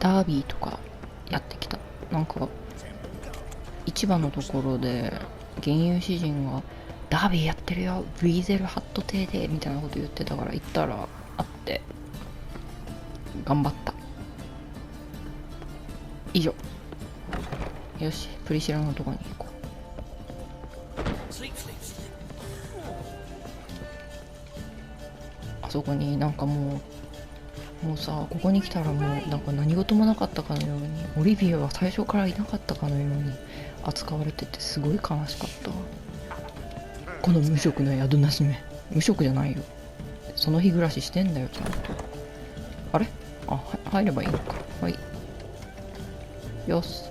ダービーとかやってきた。なんか市場のところで原油詩人がダービーやってるよ、ウィーゼルハット邸でみたいなこと言ってたから行ったらあって頑張った。以上。よし、プリシラのとこに行こう。あそこになんかもうさ、ここに来たらもうなんか何事もなかったかのように、オリビアは最初からいなかったかのように扱われててすごい悲しかった。この無職の宿なしめ。無職じゃないよ、その日暮らししてんだよちゃんと。あれ、入ればいいのか。はい、よし。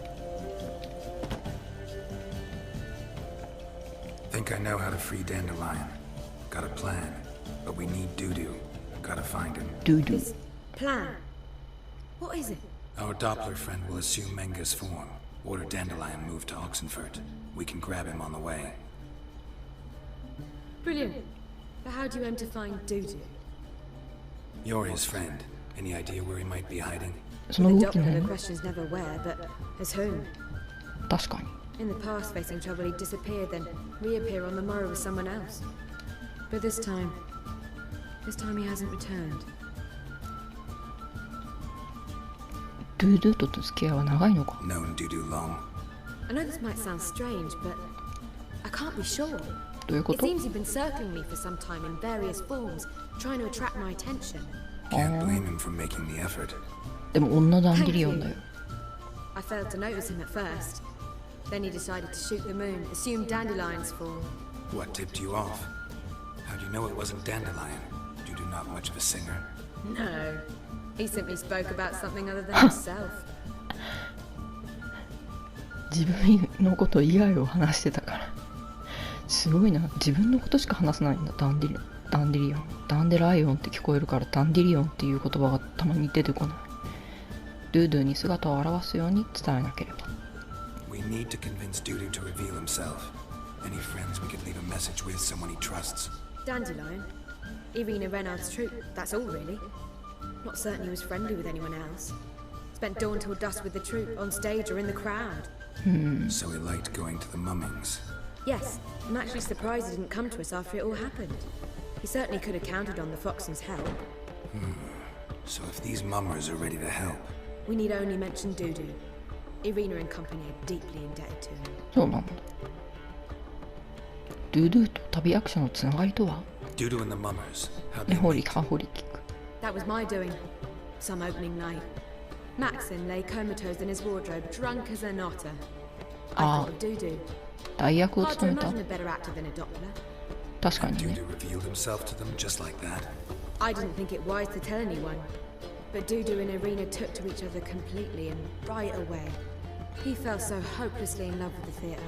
Think I know how to free Dandelion. Got a plan, but we need Doo-Doo. Gotta find him. Doo-Doo. Plan? What is it? Our Doppler friend will assume Menga's form. Order Dandelion moved to Oxenfurt. We can grab him on the way. Brilliant. But how do you aim to find Doo-Doo? You're his friend. Any idea where he might be hiding? その動きね。 The question's never where, but as whom? 確かに。In the past, facing trouble, he'd disappear, then reappear on the morrow with someone else. But this time he hasn't returned. ドゥドゥと付き合いは長いのか。 Known Doo-Doo long. I know this might sound strange, but I can't be sure. どういうこ It と？ seems he'd been circling me for some time in various forms, trying to attract my attention. Can't blame him for making the effort. でも女ダンディリオンだよ。 I failed to notice him at first. Then he decided to shoot the moon, assume Dandelion's form. What tipped you off? How'd you know it wasn't Dandelion? Doo-Doo not much of a singer. No, he simply spoke about something other than himself. 自分のこと以外を話してたから。すごいな、自分のことしか話さないんだ。ダンデリオン、ダンデライオンって聞こえるからダンディリオンっていう言葉がたまに出てこない。ドゥドゥに姿を現すように伝えなければ。We need to convince Doo-Doo to reveal himself. Any friends we could leave a message with, someone he trusts. Dandelion? Irina Renard's troupe, that's all really. Not certain he was friendly with anyone else. Spent dawn till dusk with the troupe, on stage or in the crowd. So he liked going to the mummings. Yes, I'm actually surprised he didn't come to us after it all happened. He certainly could have counted on the Foxen's help. So if these mummers are ready to help, We need only mention Doo-Doo. Irina and company are deeply indebted to him. そうなんだ。ドゥドゥと旅役者のつながりとは？ Doo-Doo and the mummers. How'd 根 they 掘り meet? 葉掘り聞く。 That was my doing. Some opening night. Maxon lay comatose in his wardrobe, drunk as an otter. I thought of Doo-Doo. 代役を Hard to 務めた。 imagine a better actor than a Doppler. 確か And にね。 Doo-Doo revealed himself to them just like that. I didn't think it wise to tell anyone. But Doo-Doo and Irina took to each other completely and right away. He fell so hopelessly in love with the theatre.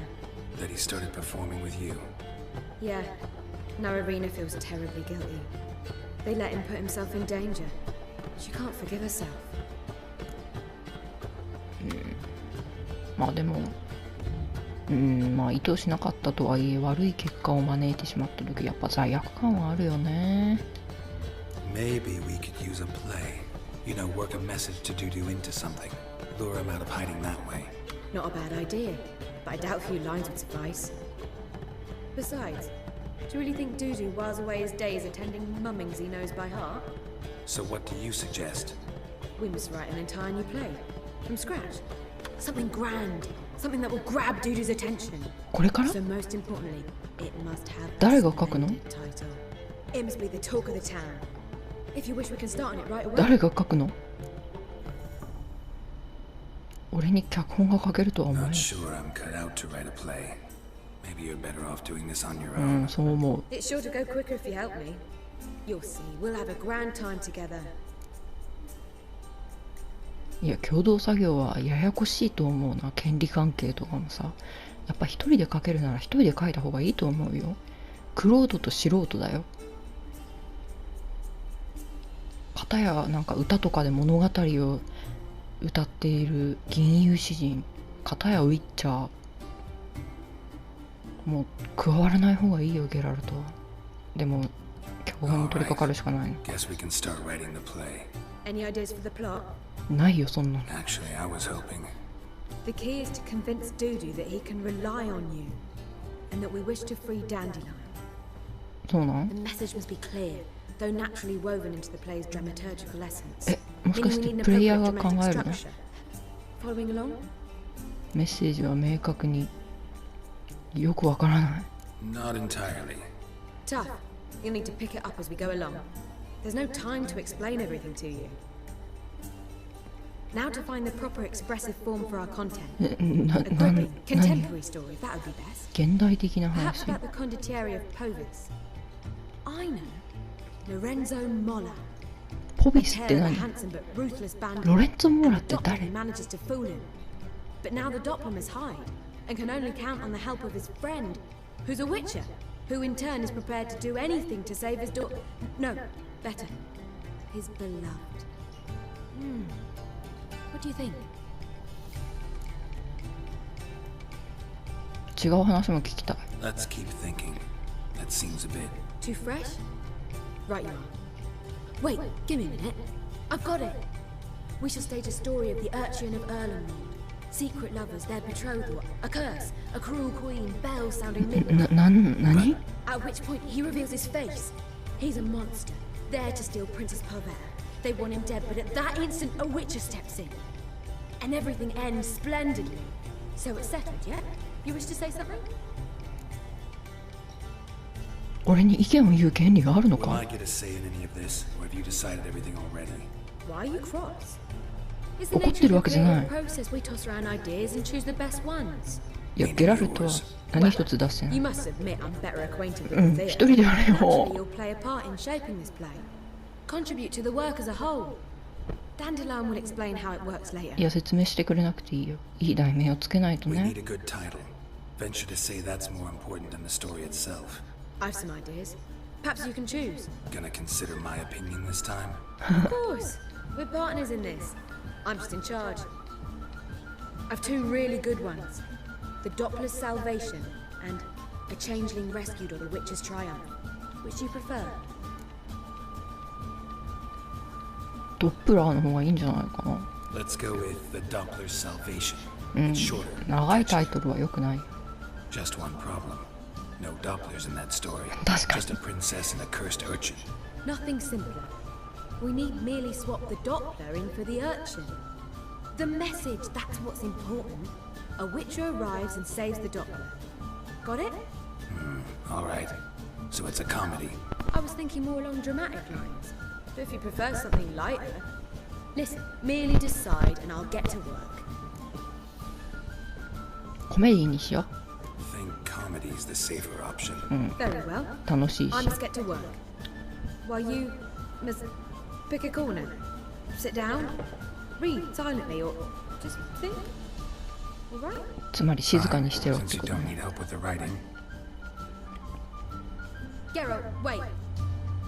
That he started performing with you. Yeah, now Irina feels terribly guilty. They let him put himself in danger. She can't forgive herself. まあでも、まあ意図しなかったとはいえ悪い結果を招いてしまった時やっぱ罪悪感はあるよね。 Maybe we could use a play. You know, work a message to Doo-Doo into something. Lure him out of hiding that way. Not a bad idea, but I doubt a few lines would suffice. Besides, do you really think Doo-Doo whiles away his days attending mummings he knows by heart? So what do you suggest? We must write an entire new play. From scratch. Something grand. Something that will grab Doo-Doo's attention. これから？ So most importantly, it must have a 誰が書くの？ splendid title. It must be the talk of the town. If you wish, we can start on it right away. 誰が書くの？俺に脚本が書けるとは思えな Not い。 sure I'm cut out to write a play. Maybe you're better off doing this on your う own. ん、そう思う。 It's sure to go quicker if you help me. You'll see, we'll have a grand time together. いや、共同作業はややこしいと思うな。権利関係とかもさ。やっぱ一人で書けるなら一人で書いた方がいいと思うよ。クロードと素人だよ。片やなんか歌とかで物語を歌っている銀融詩人、片やウィッチャー。もう加わらない方がいいよ、ゲラルトは。でも脚本に取り掛かるしかないの。 Guess we can start writing the play. Any ideas for the plot? ないよそんなの。 Actually, I was hoping. The key is to convince Dudu that he can rely on you, and that we wish to free Dandelion. そうなん The message must be clear, though naturally woven into the play's dramaturgical essence. え、もしか Meaning し we て need an プレイヤー appropriate が考え dramatic るの？ structure. Following along? メッセージは明確によくわからない。 Not entirely. Tough. You'll need to pick it up as we go along. There's no time to explain everything to you. Now to find the proper expressive form for our content. な、 A な、 gripping, 何 contemporary story, that would be best. 現代的な Perhaps 話。 about the condottieri of Povis. I know. Lorenzo Molla. ポ A ビスって tale of a 何？ handsome but ruthless bandit. ロレンツォ・モーラ And っ the て誰？ Doppler manages to fool him. But now the Doppler must hide, and can only count on the help of his friend, who's a witcher, who in turn is prepared to do anything to save his daughter. No, better. His beloved. What do you think? 違う話も聞きたい。 Let's keep thinking. That seems a bit. Too fresh? Right you are. Wait, give me a minute. I've got it. We shall stage a story of the urchin of Erlenwald. Secret lovers, their betrothal, a curse, a cruel queen, bells sounding midnight. 何？ At which point he reveals his face. He's a monster, there to steal Princess Pavere. They want him dead, but at that instant a witcher steps in. And everything ends splendidly. So it's settled, yeah? You wish to say something? 俺に意見を言う権利があるの Will か？ I get a say in any of this, or have you decided everything already? Why are you cross? It's the 怒っ nature て of る the わけじゃない。 creative process. We toss around ideas and choose the best ones. いや、ゲラルトは何一つ出してな You い。 must admit I'm better acquainted うん、 with 一 Thea. 人でやれ Naturally, よ。 you'll play a part in shaping this play. Contribute to the work as a whole. Dandelion will explain how it works later. いや、説明してくれなくていいよ。いい題名をつけないと We ね need。a good title. Venture to say that's more important than the story itself. I've some ideas. Perhaps you can choose. Gonna consider my opinion this time? Of course. We're partners in this. I'm just in charge. I've two really good ones. The Doppler's Salvation and A Changeling Rescued or the Witch's Triumph. Which do you prefer? ドップラーの方がいいんじゃないかな。 Let's go with The Doppler's Salvation. うん It's shorter. 長いタイトルは良くない。 Just one problem. No Dopplers in that story. 確かに Just a princess and a cursed urchin. Nothing simpler. We need merely swap the Doppler in for the urchin. The message, that's what's important. A witcher arrives and saves the Doppler. Got it? All right. So it's a comedy. I was thinking more along dramatic lines. But if you prefer something lighter... Listen, merely decide and I'll get to work. コメディにしよ Think comedy's the safer option. Very well. う。楽しい I し。 must get to work. While you must pick a corner. Sit down. Read silently or just think. All right? つまり静かにしてろっ Since て you こと don't ね。 need help with the writing. Geralt, wait.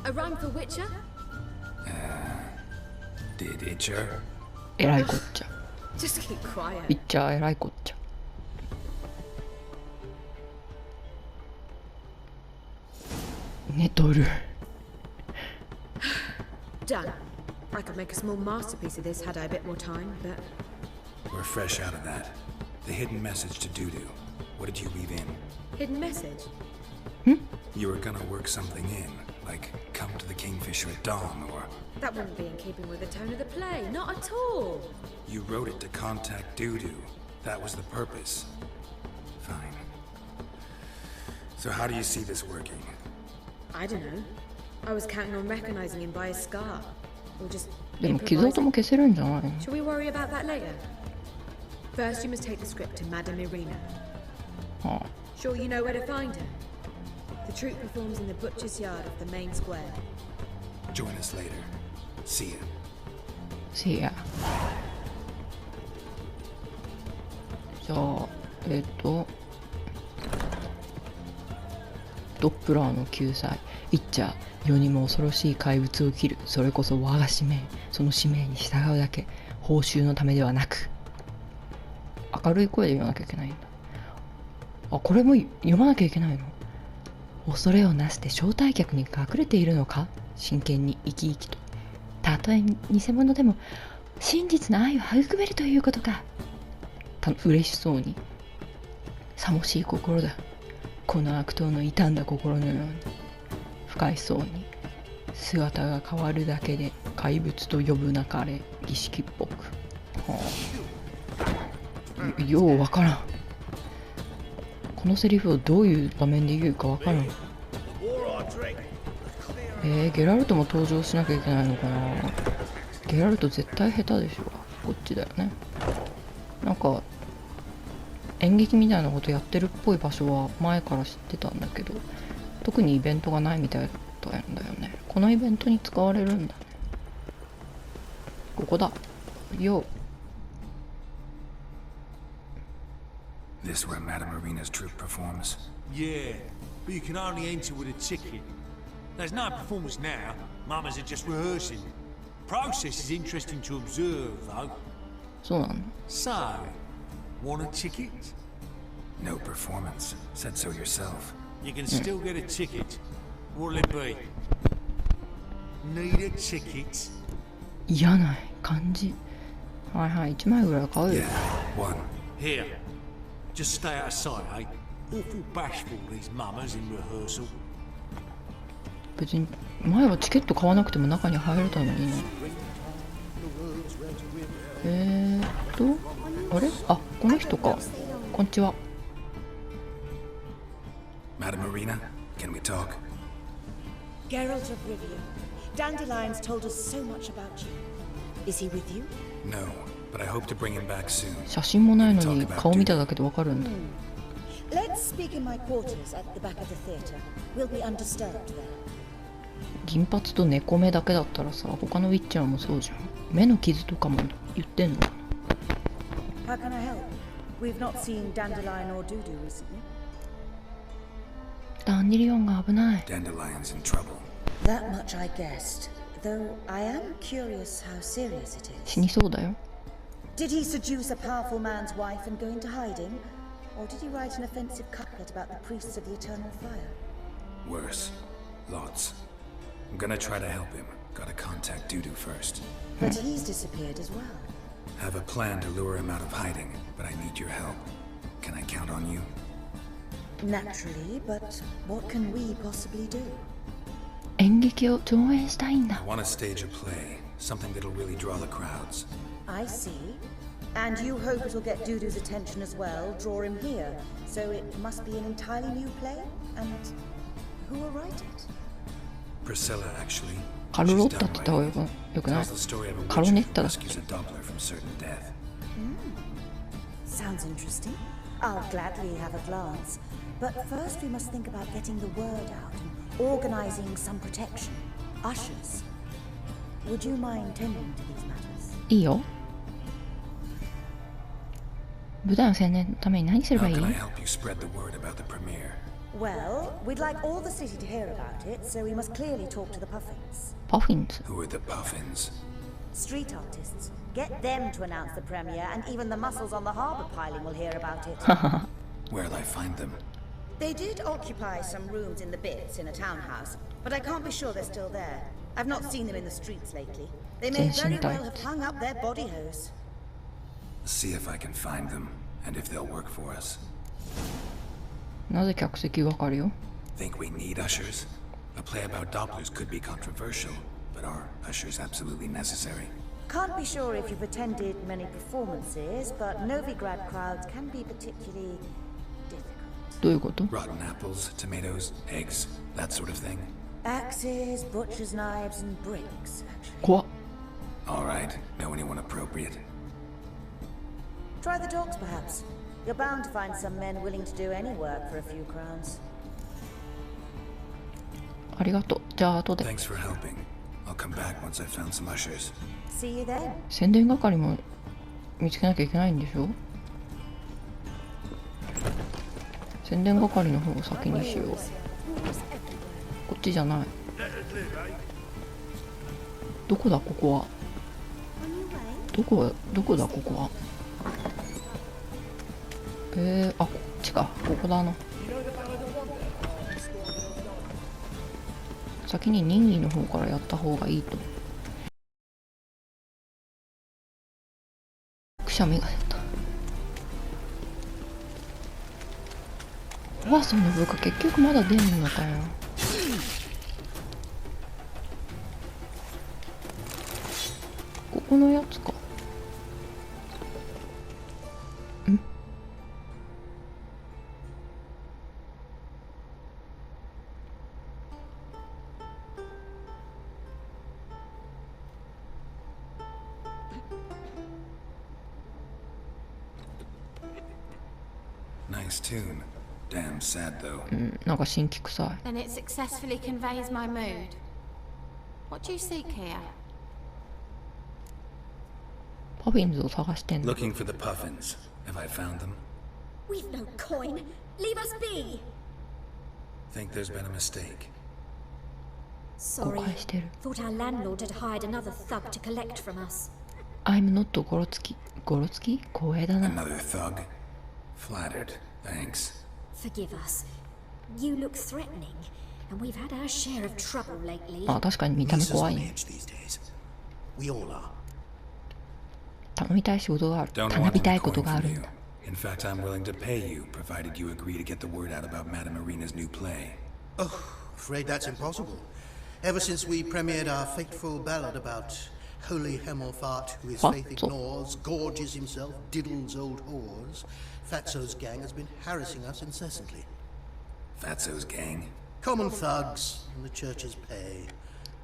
A rhyme for Witcher? Did Itcher? えらいこっちゃ。 Just keep ピ quiet. ッチャーえらいこっちゃ。寝とる。 Done. I could make a small masterpiece of this had I a bit more time, but We're fresh out of that. The hidden message to Dudu. What did you weave in? hidden message. You were gonna work something in, like come to the Kingfisher at dawn, or That wouldn't be in keeping with the tone of the play, not at all. you wrote it to contact Dudu. That was the purpose. Fine. So how do you see this working? I don't know. I was counting on recognizing him by his scar. Or just でも傷跡も improvising. 消せるんじゃないの？ Shall we worry about that later? First, you must take the script to Madame Irina. はあ、 Sure you know where to find her? The troupe performs in the butcher's yard of the main square. Join us later. See ya. せや。じゃあ、ドップラーの救済。イッチャー、世にも恐ろしい怪物を切る。それこそ我が使命。その使命に従うだけ。報酬のためではなく。明るい声で言わなきゃいけないんだ。あ、これも読まなきゃいけないの？恐れをなして招待客に隠れているのか？真剣に生き生きと。たとえ偽物でも真実の愛を育めるということか。嬉しそうに。さもしい心だ。この悪党の傷んだ心のように。不快そうに。姿が変わるだけで怪物と呼ぶなかれ、儀式っぽく。ようわからん。このセリフをどういう場面で言うかわからん。ゲラルトも登場しなきゃいけないのかな。ゲラルト絶対下手でしょ。こっちだよね。なんか演劇みたいなことやってるっぽい場所は前から知ってたんだけど、特にイベントがないみたいだったんだよね。このイベントに使われるんだね。ここだよ。This where Madame Marina's troupe performs? Yeah, but you can only enter with a ticket. There's no performance now. Mamas are just rehearsing. Process is interesting to observe, though. そうなの。 So, want a ticket? No performance. Said so yourself. You can still get a ticket. What'll it be? Need a ticket? 嫌な感じ。はいはい、1枚ぐらい買うよ。 Yeah, one. Here. Just stay out of sight, eh? Awful bashful, these mamas in rehearsal. 別に前はチケット買わなくても中に入れたのにね。あれ、あ、この人か。こんにちは。 Madame Marina, can we talk? Geralt of Rivia, Dandelion's told us so much about you. Is he with you? No, but I hope to bring him back soon. 写真もないのに顔見ただけでわかるんだ。 Let's speak in my quarters at the back of the theatre. We'll be undisturbed there. 銀髪と猫目だけだったらさ、他のウィッチャーもそうじゃん。目の傷とかも言ってんのかな。 How can I help? We've not seen Dandelion or Dudu recently. ダンディリオンが危ない。 Dandelion's in trouble. That much I guessed. Though I am curious how serious it 死 is. にそうだよ。 Did he seduce a powerful man's wife and go into hiding? Or did he write an offensive couplet about the priests of the eternal fire? Worse. Lots. I'm gonna try to help him. Gotta contact Dudu first. But he's disappeared as well. Have a plan to lure him out of hiding, but I need your help. Can I count on you? Naturally, but what can we possibly do? 演劇を上演したいんだ。 I want to stage a play. Something that'll really draw the crowds. I see. And you hope it'll get Dudu's attention as well, draw him here. So it must be an entirely new play? And who will write it? Priscilla, actually. カルロッタって言った方がよくない？ Tells the story of a カロ witch ネッ who タだっけ？ rescues a Doppler from certain death. Sounds interesting. I'll gladly have a glance. But first we must think about getting the word out and organizing some protection. Ushers. Would you mind tending to these matters? いいよ。舞台の宣伝のために何すれば How いい？ can I help you spread the word about the premiere? Well, we'd like all the city to hear about it, so we must clearly talk to the Puffins. パフィンズ。 Who are the Puffins? Street artists. Get them to announce the premiere, and even the muscles on the harbour piling will hear about it. Where'll I find them? They did occupy some rooms in the bits in a townhouse, but I can't be sure they're still there. I've not seen them in the streets lately. They may very well have hung up their body hose. See if I can find them, and if they'll work for us. なぜ客席係を？ Think we need ushers? A play about Dopplers could be controversial, but are ushers absolutely necessary? Can't be sure if you've attended many performances, but Novigrad crowds can be particularly difficult. どういうこと？ Rotten apples, tomatoes, eggs, that sort of thing. Axes, butcher's knives, and bricks, actually. 怖っ。 Alright, know anyone appropriate? Try the dogs, perhaps. You're bound to find some men willing to do any work for a few crowns. ありがとう。じゃあ後で。 Thanks for helping. I'll come back once I've found some ushers. See you then. 宣伝係も見つけなきゃいけないんでしょ？宣伝係の方を先にしよう。こっちじゃない。どこだここは。どこだここは。あ、こっちか。ここだな。先に任意の方からやった方がいいと。くしゃみが出た。おばあさんの部下結局まだ出んのかよ。ここのやつか。んNice tune. Damn sad though. なんか新規臭い。 Then it successfully conveys my mood. What do you seek here? パフィンズを探してんの。 Looking for the puffins. Have I found them? We've no coin. Leave us be. Think there's been a mistake. 誤 Sorry. 解してる。 Thought our landlord had hired another thug to collect from us. I'm not ゴロつき。ゴロつき光栄だな。 Another thug? Flattered. Thanks. Forgive us. You look threatening, and we've had our share of trouble lately. あ、確かに見た目怖い Lisa's on ね。 edge these days. We all are. 頼みたい仕事がある。 Don't 頼 want み any たいこと coin があ from るん you. だ。 In fact, I'm willing to pay you, provided you agree to get the word out about Madame Marina's new play. Oh, afraid that's impossible. Ever since we premiered our fateful ballad about holy Hemmelfart, who his faith Fatso. ignores, gorges himself, diddles old whores, Fatso's gang has been harassing us incessantly. Fatso's gang? Common thugs in the church's pay.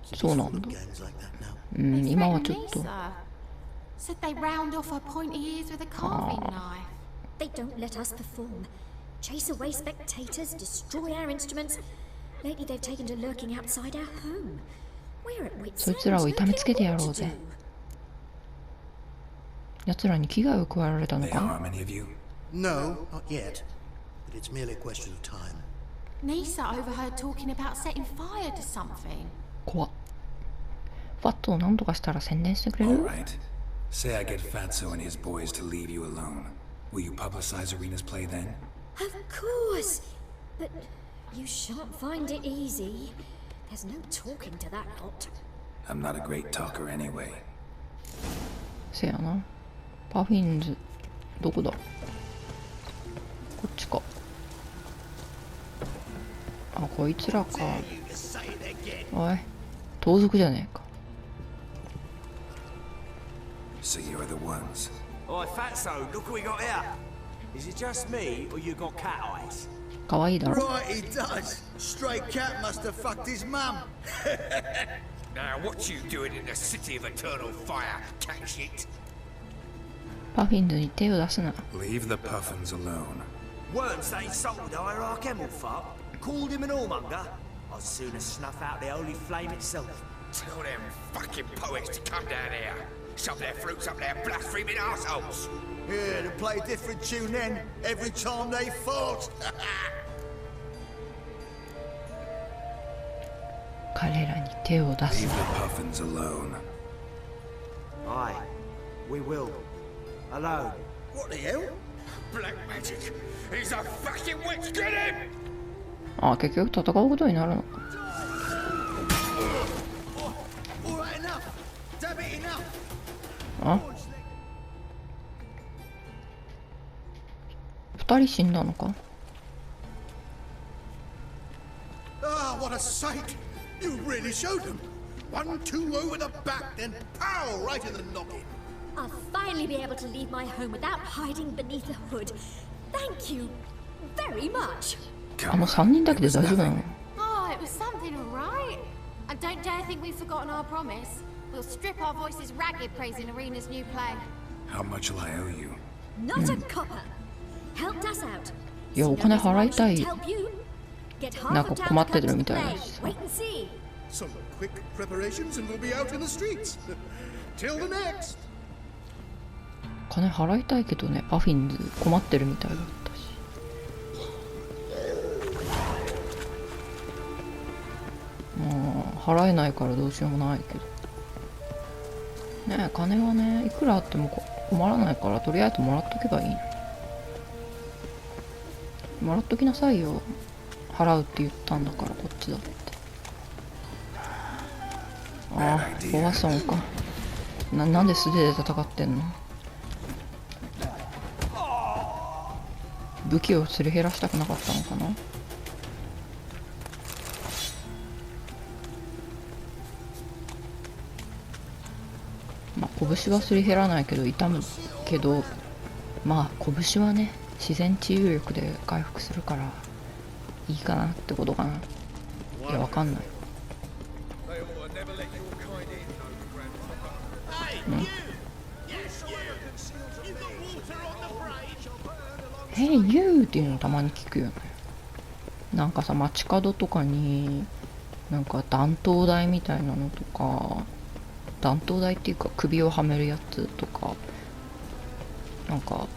City's So full not. of gangs like that now. 今は Threatened ちょ me, っと。 sir. Said they round off her pointy ears with a carving knife. They don't let us perform. Chase away spectators, destroy our instruments. Lately they've taken to lurking outside our home. We're at wit's そいつらを end. 痛めつけてやろう What to ぜ。 do? 奴らに危害を加えられたの They か。 harm any of you? No, not yet. But it's merely a question of time. Nisa overheard talking about setting fire to something. 怖っ。ファットを何とかしたら宣伝してくれ All る？ right. Say I get Fatso and his boys to leave you alone. Will you publicize Arena's play then? Of course. But you shan't find it easy. There's no talking to that lot. I'm not a great talker anyway. せやな。パフィンズどこだ？こっちか。あ、こいつらか。おい、盗賊じゃねえか。 So you're the ones. Oi, Fatso, look what we got here. Is it just me, or you got cat eyes? かわいいだろ。 Right, he does. Stray cat must have fucked his mum. Now, what you doing in the city of eternal fire, cat shit? パフィンズに手を出すな。 Leave the puffins alone. Weren't they insulted hierarch Hemmelfart? Called him an whoremonger? I'd sooner snuff out the holy flame itself. Tell them fucking poets to come down here. Shove their fruits up their blaspheming arseholes. Yeah, to play a different tune then every time they fought. 彼らに手を出す Leave な。 the puffins alone. Aye, we will. Alone. What the hell? Black magic. He's a fucking witch. Get him! あ、結局戦うことになるのか。 All right, enough. Damn it, enough. あ、二人死んだのか。 Ah, what a sight! You really showed them. 1-2 over the back, then pow right in the noggin. I'll finally be able to leave my home without hiding beneath a hood. Thank you very much. あ、もう3人だけで大丈夫なの？ Oh, it was something, all right. And don't dare think we've forgotten our promise. We'll strip our voices ragged praising Arena's new play. How much will I owe you? Not a copper. Helped us out. いや、お金払いたい。 Help you. Get half なんか of town 困 to ってる come み to たい play. だしさ。 Wait and see. Some quick preparations and we'll be out in the streets. Till the next. 金払いたいけどね、パフィンズ困ってるみたいだったし。まあ払えないからどうしようもないけどね。え、金はねいくらあっても困らないから、とりあえずもらっとけばいいの。もらっときなさいよ。払うって言ったんだから、こっちだって。ああ、ボワソンか。なんで素手で戦ってんの？武器をすり減らしたくなかったのかな。まあ拳はすり減らないけど痛むけど、まあ拳はね自然治癒力で回復するからいいかなってことかな。いやわかんない。Hey you っていうのたまに聞くよね。なんかさ、街角とかになんか弾頭台みたいなのとか、弾頭台っていうか首をはめるやつとか、なんか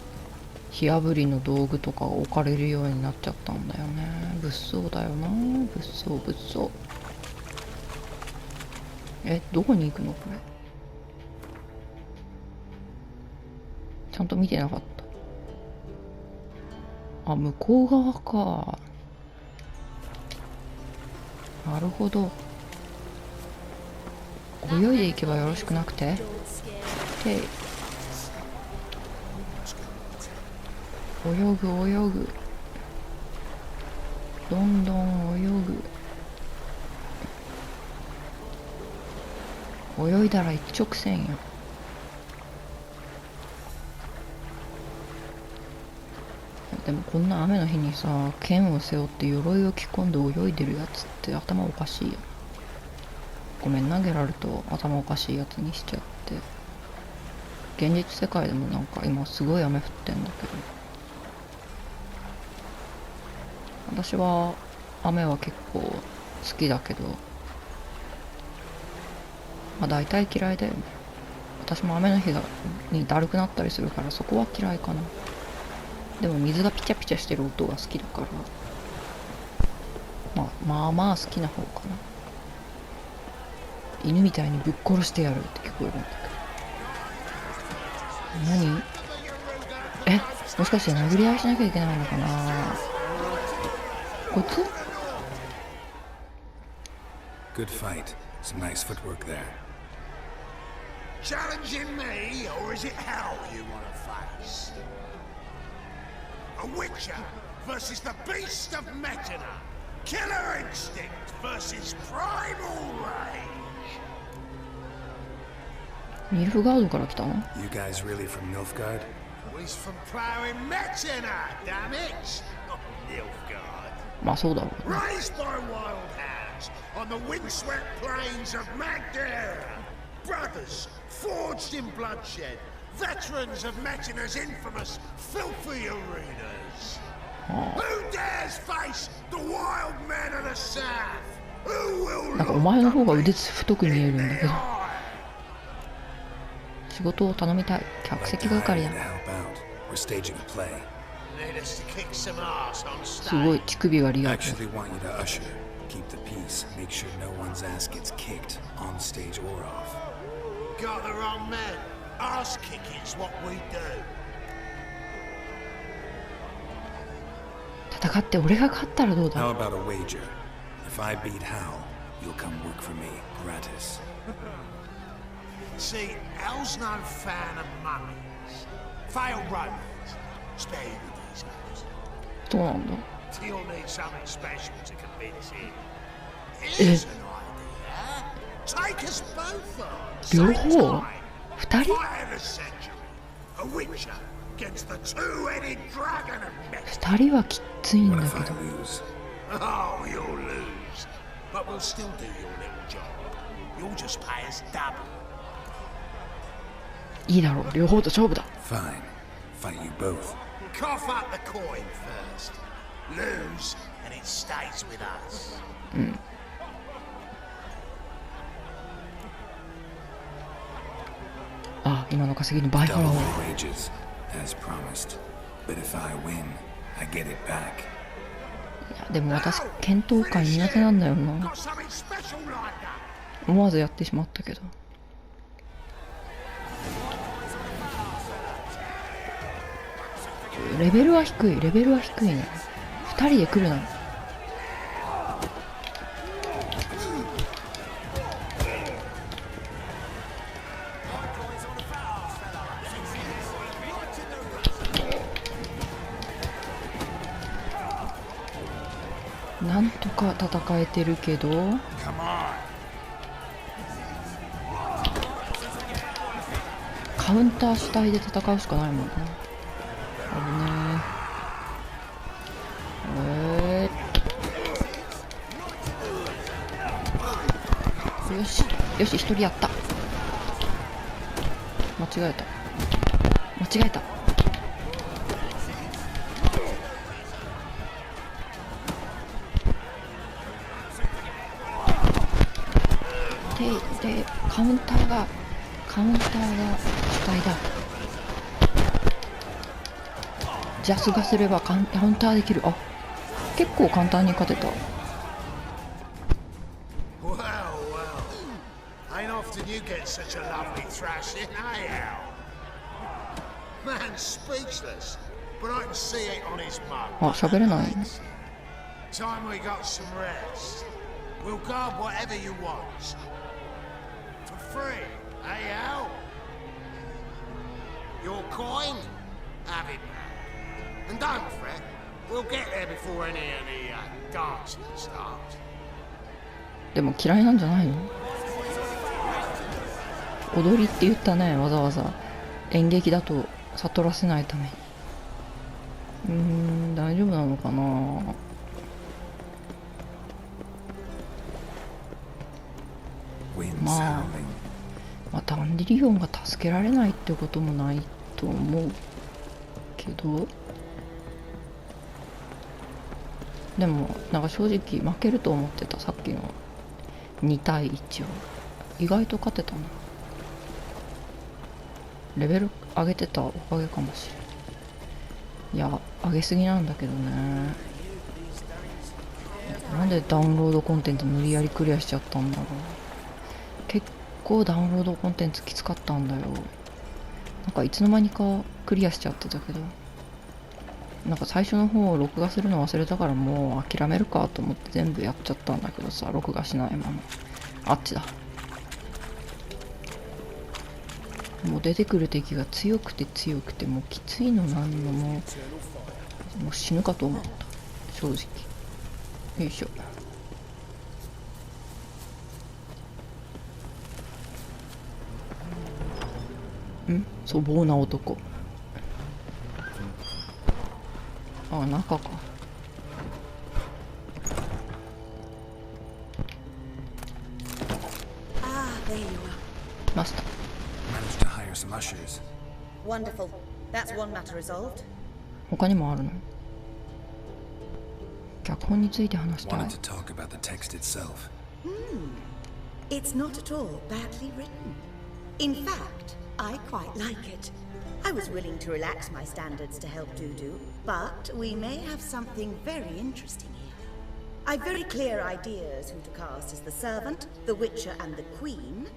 火あぶりの道具とかが置かれるようになっちゃったんだよね。物騒だよな、物騒。どこに行くのこれ。ちゃんと見てなかった。あ、向こう側か。なるほど。泳いでいけばよろしくなくて。で、泳ぐ。どんどん泳ぐ。泳いだら一直線よ。でもこんな雨の日にさ、剣を背負って鎧を着込んで泳いでるやつって頭おかしいよ。ごめんな、ゲラルト頭おかしいやつにしちゃって。現実世界でもなんか今すごい雨降ってんだけど、私は雨は結構好きだけど、まあ大体嫌いだよね。私も雨の日にだるくなったりするからそこは嫌いかな。でも水がピチャピチャしてる音が好きだから、まあ好きな方かな。犬みたいにぶっ殺してやるって聞こえるんだけど。何？もしかして殴り合いしなきゃいけないのかな。こいつ？ Good fight. Some nice footwork there. Challenging me, or is it hell you want to face? A Witcher versus the beast of Metina. Killer instinct versus primal rage. ニルフガードから来たの？ You guys really from Nilfgaard? He's from plowing Metina, damn it! Not Nilfgaard. まあそうだろうね。 Raised by wild hounds on the windswept plains of Magdera. Brothers, forged in bloodshed. Veterans of Metina's infamous, filthy arenas. Who dares face the wild men of the south? Who will なんかお前の方が腕太く見えるんだけど。仕事を頼みたい。客席係だ。すごい乳首がリアル。Keep the peace. Make sure no one's ass gets kicked on stage or off. Got the wrong man. Ass kicking's what we do. 戦って俺が勝ったらどうだ？ How about a wager? If I beat Hal, you'll come work for me gratis. See, Hal's no fan of mummies. Failed romance. Spare you the details. そうなんだ。 You'll need something special to convince him. Here's an idea. Take us both on. 両方？二人？ Fight of the century. A Witcher against the two-headed dragon of Mexico. 二人はきついんだ What け if ど。 I lose? Oh, you'll lose. But we'll still do your little job. You'll just pay us double. いいだろう。両方と勝負だ。 Fine. Fight you both. Cough up the coin first. Lose, and it stays with us. あ、今の稼ぎの倍払 Double おう。 my wages, as promised. But if I win, I get it back. いやでも私剣闘会苦手なんだよな。 Got something special like that. 思わずやってしまったけど。レベルは低いね。二人で来るな。なんとか戦えてるけど、カウンター主体で戦うしかないもんね。危ねよしよし、一人やった。間違えた。でカウンターが主体だ。ジャスがすればカウンターできる。あ、結構簡単に勝てた。You get such a lovely thrashing, eh, Man's speechless, but I can see it on his mug. あ、喋れない。 Time we got some rest. We'll guard whatever you want. For free, eh, Al? Your coin? Have it, man. And don't fret, we'll get there before any of the dancing starts. でも嫌いなんじゃないの？踊りって言ったね、わざわざ演劇だと悟らせないために。大丈夫なのかな。まあダンディリオンが助けられないってこともないと思うけど、でもなんか正直負けると思ってた。さっきの2対1は意外と勝てたな。レベル上げてたおかげかもしれない。いや、上げすぎなんだけどね。なんでダウンロードコンテンツ無理やりクリアしちゃったんだろう。結構ダウンロードコンテンツきつかったんだよ。なんかいつの間にかクリアしちゃってたけど、なんか最初の方録画するの忘れたからもう諦めるかと思って全部やっちゃったんだけどさ、録画しないまま。あっちだ。もう出てくる敵が強くてもうきついのなんのもう死ぬかと思った正直。よいしょ。粗暴な男。あ、中か。マスター。Wonderful. That's one matter resolved. 他にもあるの？脚本について話したい。 Wanted to talk about the text itself. It's not at all badly written. In fact, I quite like it. I was willing to relax my standards to help Dudu, but we may have something very interesting here. I've very clear ideas who to cast as the servant, the witcher, and the queen.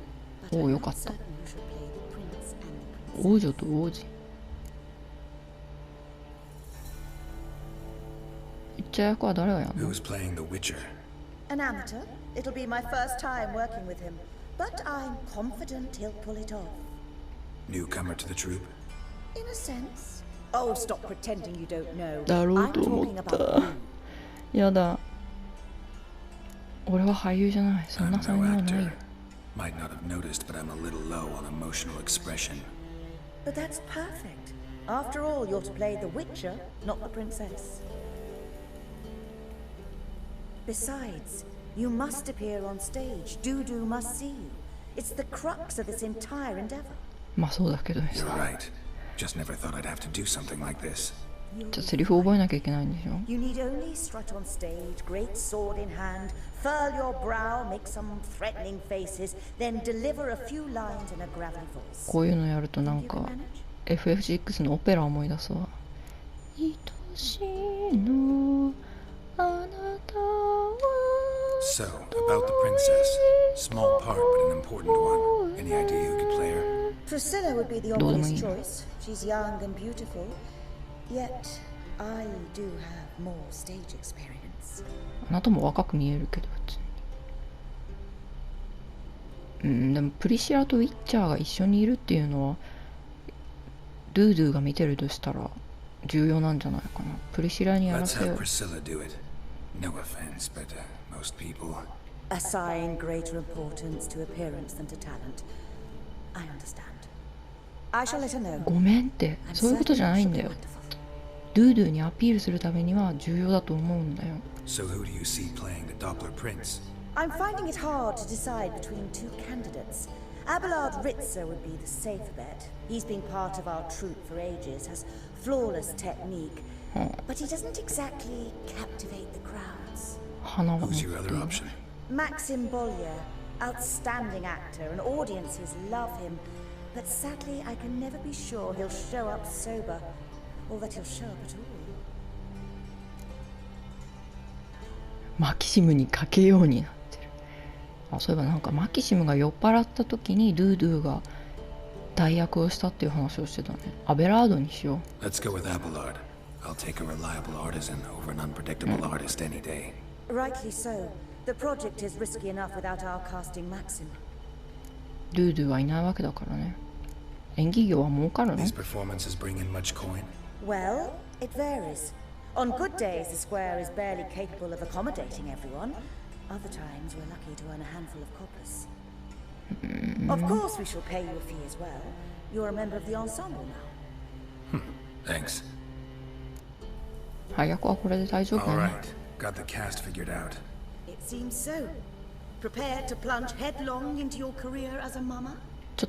But I'm not certain who should play the prince and the princess. 王女と王子。ウィッチャー役は誰がやるの？ Who's playing the Witcher? An amateur. It'll be my first time working with him, but I'm confident he'll pull it off. Newcomer to the troupe? In a sense. Oh, stop pretending you don't know. だろう I'm と思 talking っ about た。やだ。俺は俳優じゃない。そん I'm な才 no 能ないよ。 actor. Might not have noticed, but I'm a little low on emotional expression. But that's perfect. After all, you're to play the Witcher, not the princess. Besides, you must appear on stage. Dudu must see you. It's the crux of this entire endeavor. まあそうだけどね。 You're right. Just never thought I'd have to do something like this. じゃあセリフ覚えなきゃいけないんでしょ？ You need only strut on stage, great sword in hand, furl your brow, make some threatening faces, then deliver a few lines in a gravelly voice. こういうのやるとなんか FF6 のオペラ思い出すわ。愛しいのあなたは So, about the princess. Small part, but an important one. Any idea who could play her? Priscilla would be the obvious choice. She's young and beautiful. Yet, I do have more stage experience. あなたも若く見えるけど普通に。でもプリシラとウィッチャーが一緒にいるっていうのはドゥードゥが見てるとしたら重要なんじゃないかな。プリシラにやら Let's せよ have Priscilla do it. No offense, but most people... Assign greater importance to appearance than to talent. I understand. I shall let her know. ごめんって、そういうことじゃないんだよ。ドゥドゥにアピールするためには重要だと思うんだよ。So who do you see playing the Doppler Prince? I'm finding it hard to decide between two candidates. Abelard Ritzer would be the safe bet. He's been part of our troupe for ages, has flawless technique, but he doesn't exactly captivate the crowds. Who's your other option? Maxim Bollier, outstanding actor, and audiences love him. But sadly, I can never be sure he'll show up sober, or that he'll show up at all. マキシムにかけようになってる。あ、そういえばなんかマキシムが酔っ払った時にドゥドゥが代役をしたっていう話をしてたね。アベラードにしよう。Let's go with Abelard. I'll take a reliable artisan over an unpredictable artist any day. Rightly so. The project is risky enough without our casting Maxim. ドゥドゥはいないわけだからね。演技業は儲かるの？ These performances bring in much coin? Well, it varies. On good days, the square is barely capable of accommodating everyone. Other times, we're lucky to earn a handful of coppers. Of course, we shall pay you a fee as well. You're a member of the ensemble now. Thanks. 早くはこれで大丈夫だ All ね。 right. Got the cast figured out. It seems so. Prepared to plunge headlong into your career as a mama? ちょ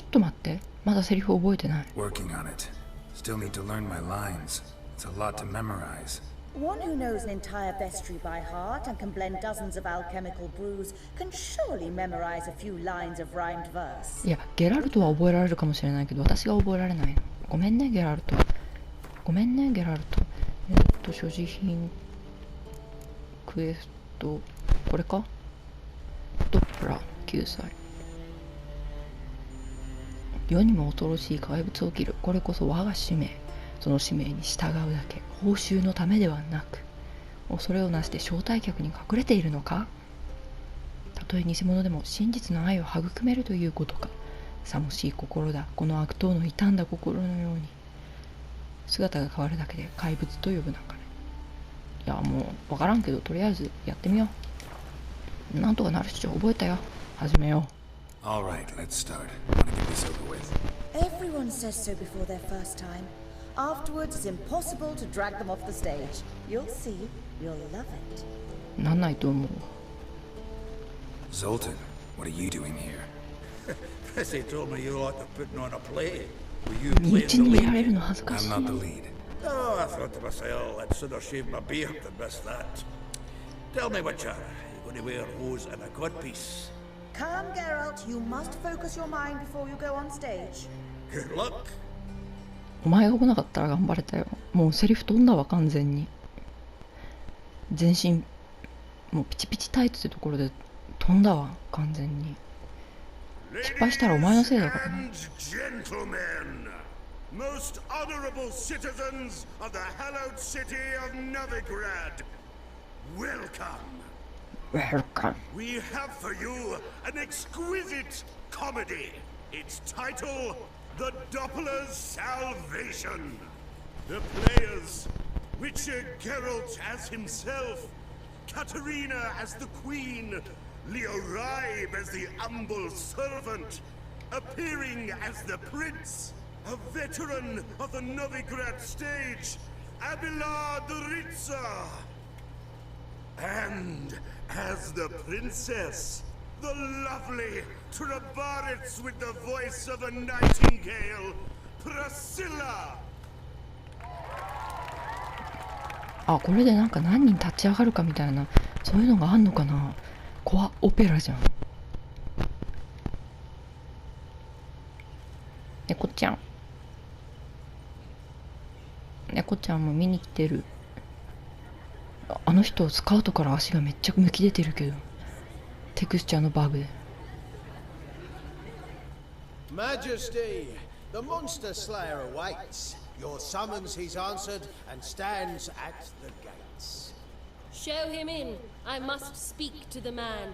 っと待って。まだセリフ覚えてない。Working on it. Still need to learn my lines. It's a lot to memorize. One who knows an entire vestry by heart and can blend dozens of alchemical brews can surely memorize a few lines of rhymed verse. いや、ゲラルトは覚えられるかもしれないけど、私が覚えられないの。ごめんね、ゲラルト。ごめんね、ゲラルト。所持品、クエスト、これか？ドップラー、9歳。世にも恐ろしい怪物を切る。これこそ我が使命。その使命に従うだけ。報酬のためではなく。恐れをなして招待客に隠れているのか？たとえ偽物でも真実の愛を育めるということか。さもしい心だ。この悪党の傷んだ心のように。姿が変わるだけで怪物と呼ぶなんかね。いや、もうわからんけど、とりあえずやってみよう。なんとかなるっしょ。覚えたよ。始めよう。All right, let's start. I want to get this over with. Everyone says so before their first time. Afterwards, it's impossible to drag them off the stage. You'll see. You'll love it. なんないと思う。Zoltan, what are you doing here? Prissy told me you ought to put on a play. Were you 身 playing 内 the に入れら lead? れるの恥ずかしい。 I'm not the lead. Oh, I thought to myself, I'd sooner shave my beard than miss that. Tell me, Witcher, you going to wear hose and a codpiece? Come, Geralt. You must focus your mind before you go on stage. Good luck. お前が来なかったら頑張れたよ。もうセリフ飛んだわ、完全に。全身、もうピチピチタイツってところで飛んだわ、完全に。失敗したらお前のせいだからね。Most honorable citizens of the hallowed city of Novigrad, welcome. Welcome. We have for you an exquisite comedy. Its title, The Doppler's Salvation. The players, Witcher Geralt as himself, Katerina as the queen, Leo Ribe as the humble servant, appearing as the prince, a veteran of the Novigrad stage, Abelard Ritzer. And as the princess, the lovely Trabaritz with the voice of a nightingale, Priscilla. あ、これでなんか何人立ち上がるかみたいな、そういうのがあんのかな。コアオペラじゃん。猫ちゃん。猫ちゃんも見に来てる。あの人スカウトから足がめっちゃむき出てるけど、テクスチャーのバグで。Majesty, the monster slayer awaits. Your summons he's answered and stands at the gates. Show him in. I must speak to the man.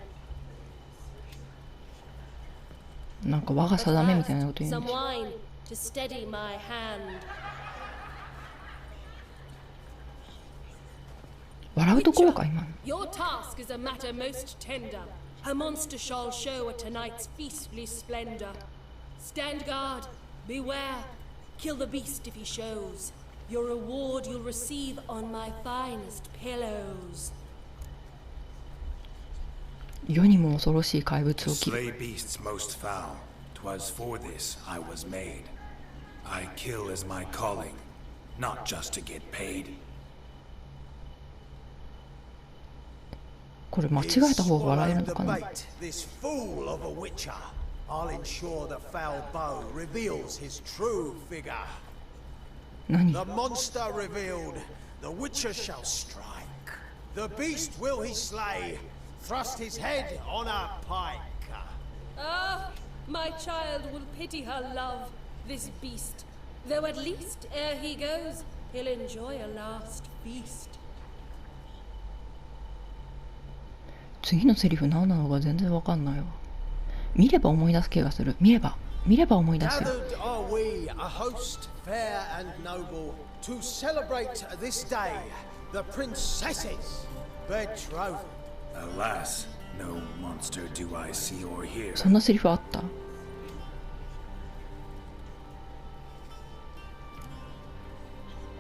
なんか我が定めみたいなこと言うん Some でしょ。 wine to steady my hand. 笑うところか今の。 Your task is a matter most tender. A monster shall show at tonight's feastly splendor. Stand guard, beware, kill the beast if he shows. Your reward you'll receive on my finest pillows. 世にも恐ろしい怪物を切る。 Slay beasts most foul. 'Twas for this I was made. I kill as my calling, not just to get paid. これ間違えた方が笑えるのかな。 This fool of a witcher. I'll ensure the foul bow reveals his true figure. 何？ The monster revealed, the witcher shall strike. The beast will he slay, thrust his head on a pike. Ah, my child will pity her love, this beast. Though at least, ere he goes, he'll enjoy a last feast. 次のセリフ何なのか全然わかんないわ。見れば思い出す気がする。見れば思い出すよ。 Gathered are we, a host fair and noble, to celebrate this day, the princess's betrothal. Alas, no monster do I see or hear. そんなセリフあった？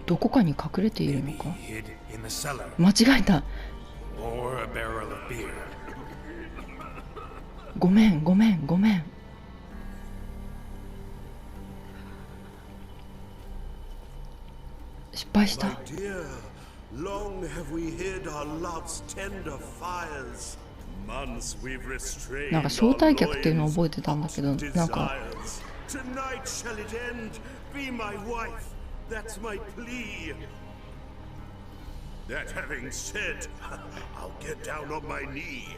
どこかに隠れているの Maybe か？ hid in the cellar 間違えた。 or a barrel of beer. ごめん。失敗した。 My dear, long have we hid our love's tender fires. Months we've restrained なんか招待客っていうのを覚えてたんだけど、 our なんか desires. Tonight shall it end. Be my wife. That's my plea. That having said, I'll get down on my knee.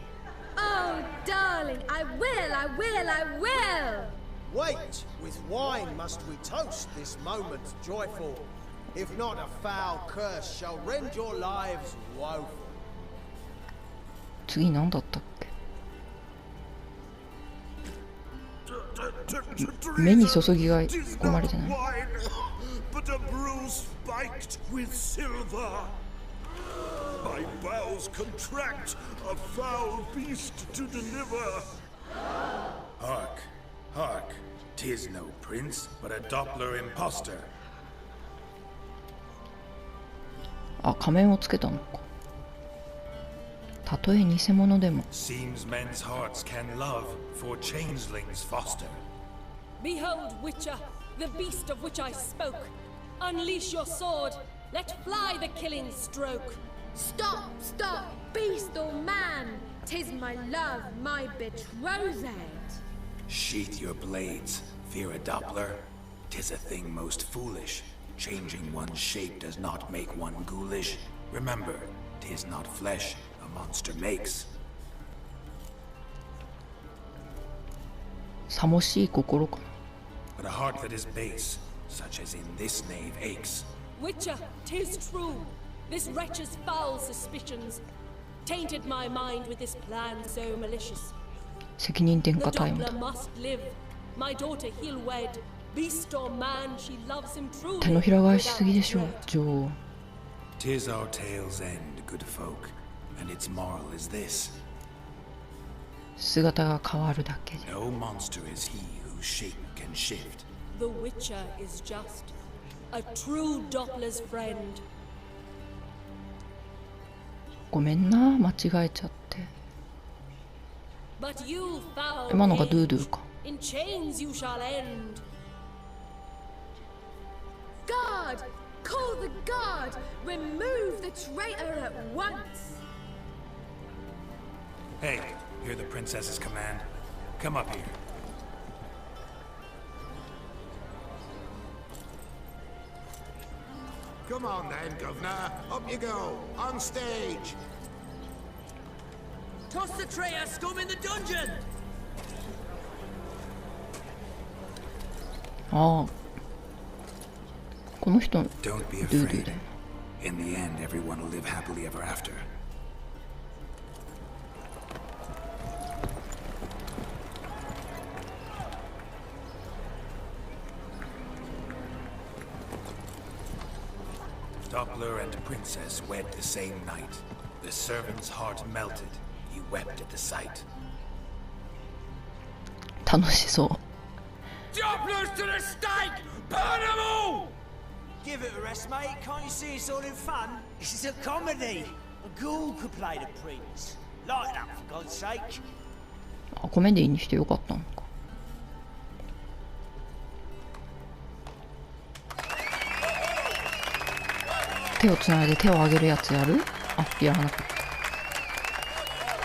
Oh, darling, I will! Wait, with wine must we toast this moment joyful. If not, a foul curse shall rend your lives woeful. 次何だったっけ？目に注ぎが込まれてない。 But a bruise spiked with silver. My bowels contract, a foul beast to deliver. Hark, hark. 'Tis no prince, but a Doppler imposter. あ、仮面をつけたのか。たとえ偽物でも。 Seems men's hearts can love, for changelings foster. Behold, Witcher, the beast of which I spoke. Unleash your sword. Let fly the killing stroke. Stop, beast or man! 'Tis my love, my betrothed. Sheath your blades, fear a Doppler. 'Tis a thing most foolish. Changing one's shape does not make one ghoulish. Remember, 'tis not flesh a monster makes. さもしい心かな。 But a heart that is base, such as in this knave aches. Witcher, 'tis true. This wretch's foul suspicions tainted my mind with this plan so malicious. 責任転 The 嫁タイムだ。 Doppler must live. My daughter he'll wed. Beast or man, she loves him truly. 手のひら返しすぎでしょう、女王。 'Tis our tale's end, good folk, and its moral is this. 姿が変わるだけで。 No monster is he whose shape can shift. The Witcher is just a true Doppler's friend. ごめんな、間違えちゃって。 But you foul 今のがドゥードゥ age, か。 in chains you shall end. Guard! Call the guard! Remove the traitor at once! Hey, hear the princess's command? Come up here. Come on then, Governor. Up you go. On stage. Toss the traitor scum in the dungeon! ああ。この人、 Don't be ドゥードゥ afraid. だよ。 In the end, everyone will live happily ever after. Doppler and Princess wed the same night. The servant's heart melted. He wept at the sight. 楽しそう。 Dopplers to the stake! Burn them all! Give it a rest, mate. Can't you see it's all in fun? This is a comedy. A ghoul could play the prince. Lighten up, for God's sake. あ、コメディにしてよかったのか。手をつないで手を上げるやつやる？あ、やらなかっ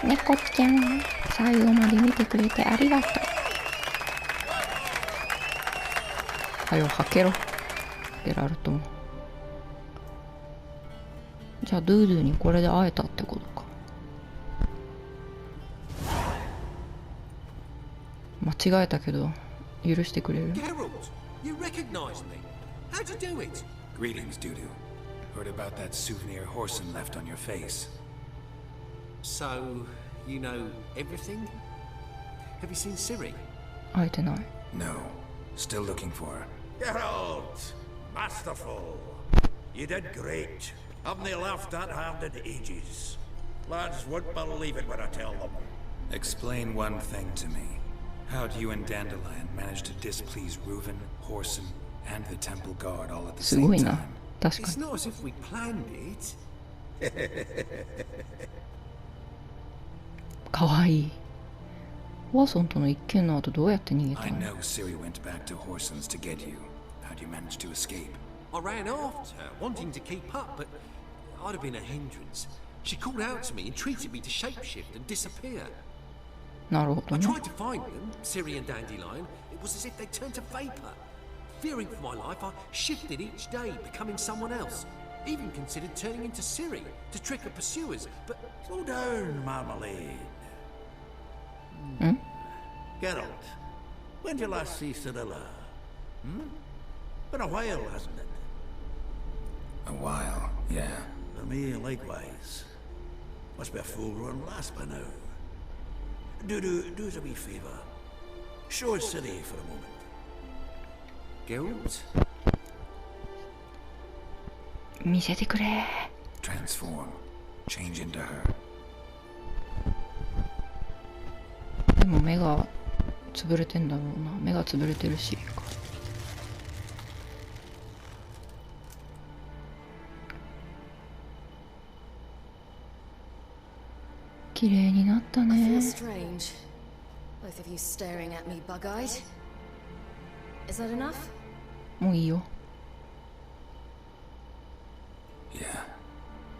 た。猫ちゃん、最後まで見てくれてありがとう。はよ、はけろ。ゲラルトも。じゃあ、ドゥードゥにこれで会えたってことか。間違えたけど、許してくれる？ Geralt, you recognize me. How'd you do it? Greetings, Dudu. Heard about that souvenir Horson left on your face. So, you know everything? Have you seen Ciri? 会えてない。No. Still looking for her. Geralt! Masterful! You did great. Haven't they laughed that hard in ages? Lads won't believe it when I tell them. Explain one thing to me. How do you and Dandelion manage to displease Reuven, Horson, and the Temple Guard all at the す same ごいな。 time? 確か It's に。 not as if we planned it. かわいい。ワーソンとの一件の後どうやって逃げた I の？ know Ciri went back to Horson's to get you. How'd you manage to escape? I ran after her, wanting to keep up, but I'd have been a hindrance. She called out to me and treated me to shapeshift and disappear. なるほど I ね。 tried to find them, Ciri and Dandelion. It was as if they turned to vapor. Fearing for my life, I shifted each day, becoming someone else. Even considered turning into Ciri to trick her pursuers, but Slow down, Marmalade. Geralt, when did you last see Cyrilla? Been a while, hasn't it? A while, yeah. For me, likewise. Must be a full-grown lass by now. Do us a wee favour. Show us Ciri for a moment. Geralt? 見せてくれ。 Transform. Change into her. でも目が潰れてんだろうな。目が潰れてるし。綺麗になったね。 Strange. Both of you staring at me bug-eyed. Is that enough? もういいよ。 Yeah.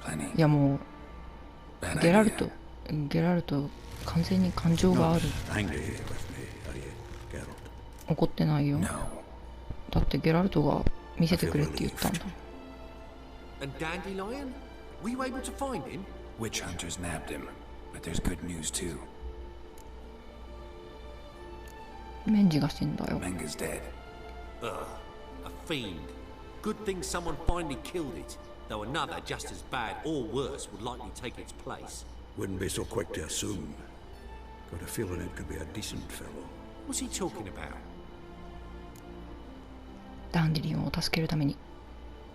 Plenty. いやもう Bad ゲラル idea. ト完全に感情がある。 Angry with me, are you, Geralt? 怒ってないよ。 No. だってゲラルトが見せてくれって言ったんだ。 And Dandelion? Were you able to find him? Witch hunters nabbed him. But there's good news too. メンジが死んだよ。 Menga's dead. A fiend. Good thing someone finally killed it. Though another just as bad or worse would likely take its place. Wouldn't be so quick to assume. Got a feeling it could be a decent fellow. What's he talking about? ダンデリオンを助けるために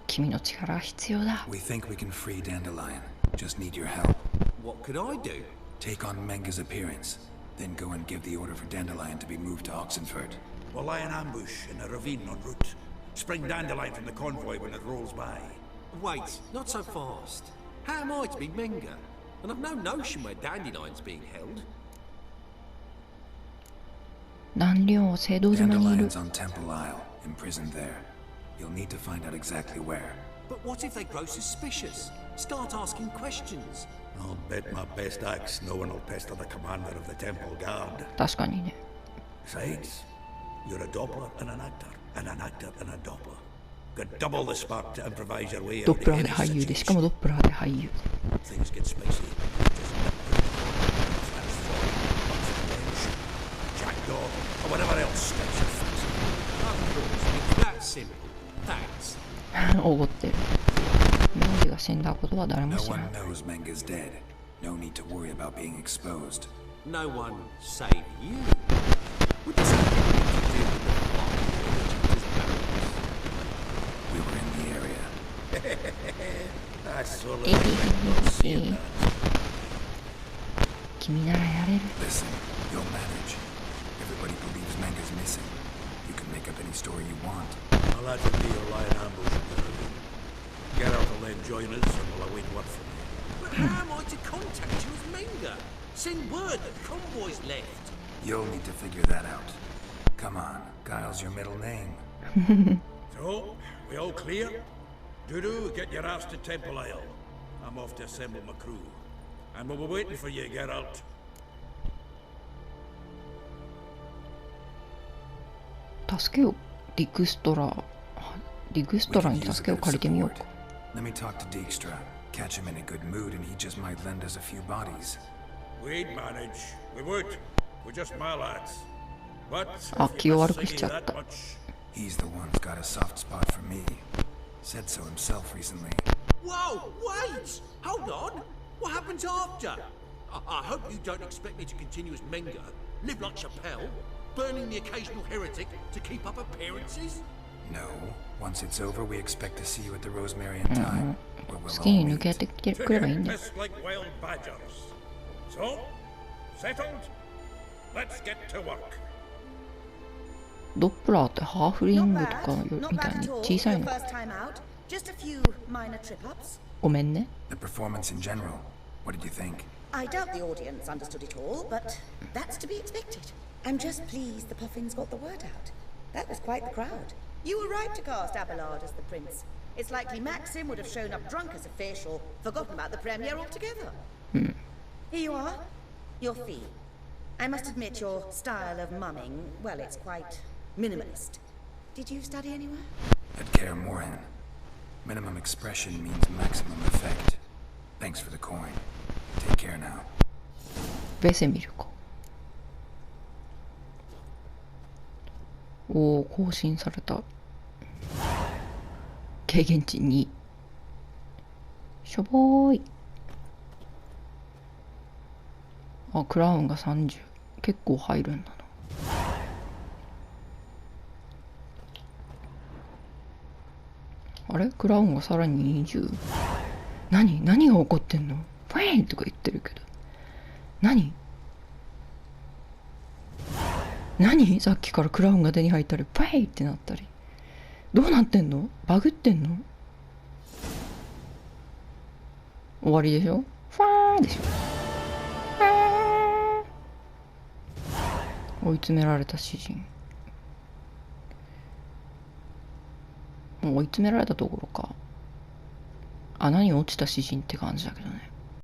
君の力が必要だ。 We think we can free Dandelion. Just need your help. What could I do? Take on Menga's appearance. Then go and give the order for Dandelion to be moved to Oxenford. We'll lie in ambush in a ravine en route. Spring Dandelion from the convoy when it rolls by. Wait, not so fast. How am I to be Menga? And I've no notion where Dandelion's being held. ダンリオンは聖堂島にいる。 Dandelion's on Temple Isle, imprisoned there. You'll need to find out exactly where. But what if they grow suspicious? Start asking questions. I'll bet my best axe no one will pester the commander of the Temple Guard. 確かにね。 Besides, you're a Doppler and an actor, and an actor and a Doppler. Got double the spark to improvise your way ド out ップ of ラー any で俳優で、しかも situation. ドップラーで俳優。 Things get spicy. Just jackdaw or whatever else strikes your fancy. Of course, it's that simple. Thanks. おごってる。メンジが死んだことは誰も No 知ら one ない。 knows Menga's dead. No need to worry about being exposed. No one save you. Would this have anything to do with the flying witch hunters' barracks? We were in the area. That's all えへへへへ。君ならやれる。 Listen, you'll manage. Everybody believes Manga's missing. You can make up any story you want. I'll have to be your light ambush. Get out and then join us, and we'll await word from you. But how am I to contact you as Manga? Send word that the convoy's left. You'll need to figure that out. Come on, Guile's your middle name. So, we all clear? Dudu, get your ass to Temple Isle. I'm off to assemble my crew. And we'll be waiting for you, Geralt. 助けをリクストラに助けを借りてみようか。 Let me talk to Dijkstra. Catch him in a good mood, and he just might lend us a few bodies. We'd manage. We would. We're just my lads. But あ、 if 気 you を must 悪くし say ちゃっ that た。 much, He's the one who's got a soft spot for me. Said so himself recently. Whoa, wait! Hold on! What happens after? I hope you don't expect me to continue as Manga, live like Chappelle, burning the occasional heretic to keep up appearances? No. Once it's over, we expect to see you at the Rosemary in time. Where we'll 好 all きに抜 meet. けてきてくればいいんだよ。 Piss like wild badgers. So, settled? Let's get to work. ドップラーってハーフリン Not グとか bad. み Not たい bad に at all. 小さい Your の。 first time out. Just a few minor trip-ups. ごめんね。 The performance in general. What did you think? I doubt the audience understood it all, but that's to be expected. I'm just pleased the Puffins got the word out. That was quite the crowd. You were right to cast Abelard as the prince. It's likely Maxim would have shown up drunk as a fish or forgotten about the premiere altogether. Here you are. Your fee. I must admit your style of mumming, well, it's quite minimalist. Did you study anywhere? At Kaer Morhen. Minimum expression means maximum effect. Thanks for the coin. Take care now. ベセ見るか。おお、更新された。経験値2。しょぼーい。あ、クラウンが30。結構入るんだな。あれクラウンがさらに20。何が起こってんの？フェインとか言ってるけど。何さっきからクラウンが手に入ったり、フェイってなったり。どうなってんの？バグってんの？終わりでしょ？ファーでしょ？追い詰められた詩人。もう追い詰められたところか。穴に落ちた詩人って感じだけどね。